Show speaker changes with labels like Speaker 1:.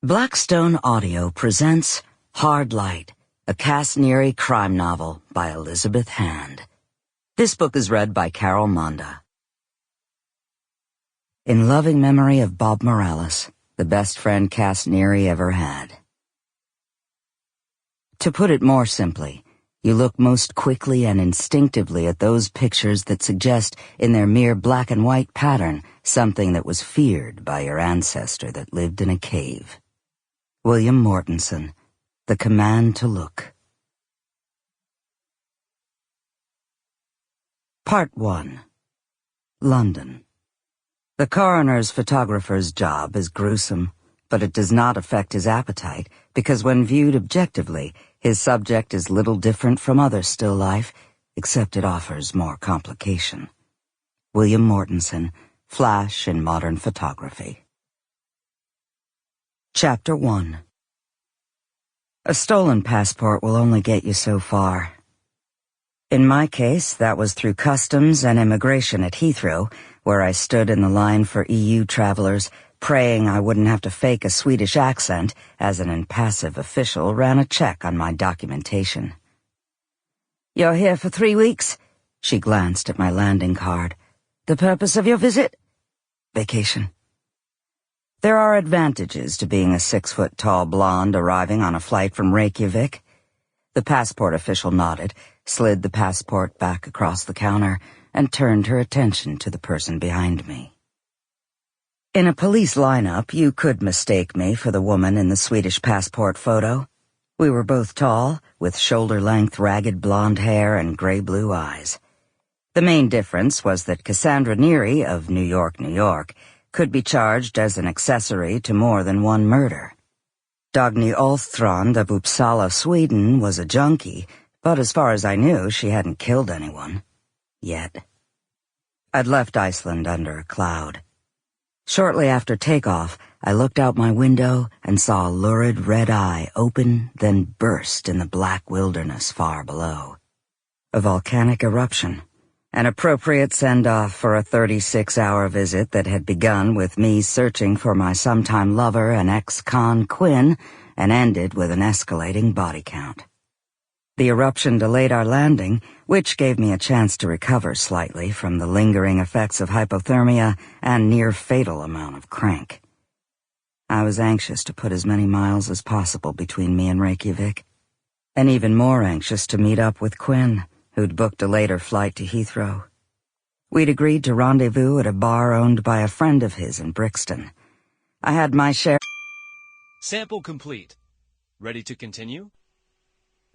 Speaker 1: Blackstone Audio presents Hard Light, a Cass Neary crime novel by Elizabeth Hand. This book is read by Carol Monda. In loving memory of Bob Morales, the best friend Cass Neary ever had. To put it more simply, you look most quickly and instinctively at those pictures that suggest, in their mere black and white pattern, something that was feared by your ancestor that lived in a cave. William Mortensen, The Command to Look. Part 1. London. The coroner's photographer's job is gruesome, but it does not affect his appetite, because when viewed objectively, his subject is little different from other still life, except it offers more complication. William Mortensen, Flash in Modern Photography. Chapter 1. A stolen passport will only get you so far. In my case, that was through customs and immigration at Heathrow, where I stood in the line for EU travelers, praying I wouldn't have to fake a Swedish accent as an impassive official ran a check on my documentation. "You're here for 3 weeks?" She glanced at my landing card. "The purpose of your visit?" "Vacation." There are advantages to being a 6-foot-tall blonde arriving on a flight from Reykjavik. The passport official nodded, slid the passport back across the counter, and turned her attention to the person behind me. In a police lineup, you could mistake me for the woman in the Swedish passport photo. We were both tall, with shoulder-length ragged blonde hair and gray-blue eyes. The main difference was that Cassandra Neary of New York, New York, could be charged as an accessory to more than one murder. Dagny Alstrand of Uppsala, Sweden, was a junkie, but as far as I knew, she hadn't killed anyone. Yet. I'd left Iceland under a cloud. Shortly after takeoff, I looked out my window and saw a lurid red eye open, then burst in the black wilderness far below. A volcanic eruption. An appropriate send-off for a 36-hour visit that had begun with me searching for my sometime lover and ex-con Quinn and ended with an escalating body count. The eruption delayed our landing, which gave me a chance to recover slightly from the lingering effects of hypothermia and near-fatal amount of crank. I was anxious to put as many miles as possible between me and Reykjavik, and even more anxious to meet up with Quinn, who'd booked a later flight to Heathrow. We'd agreed to rendezvous at a bar owned by a friend of his in Brixton. I had my share—
Speaker 2: Sample complete. Ready to continue?